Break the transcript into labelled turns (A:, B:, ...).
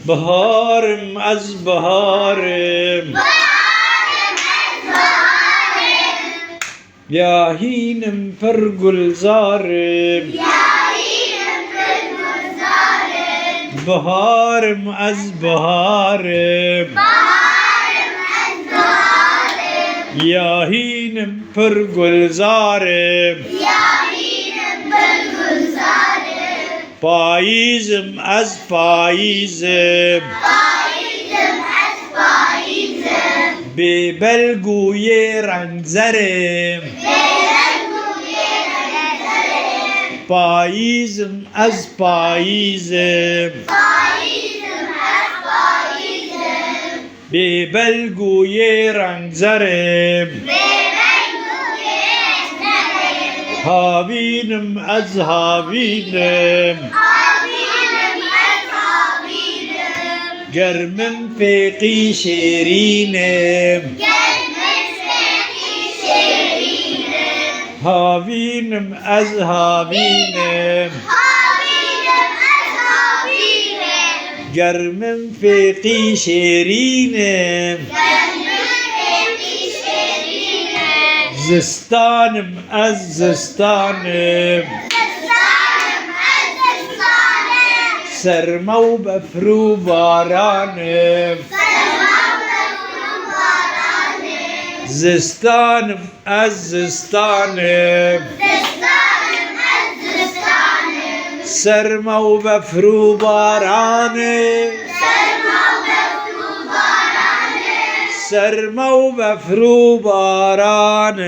A: بهارم از بهارم یا هینم پر گلزارم بهارم از بهارم یا هینم پر گلزارم پاییزم از پاییزم به بلگوی رنگ زرم پاییزم از پاییزم به بلگوی رنگ زرم هاوینم از هاوینم گرمم فیقی شیرینم هاوینم از هاوینم گرمم فیقی شیرینم زستانم از زستانم سرما و بفرو بارانم زستانم از زستانم سرما و بفرو بارانم سرما و بفرو بارانم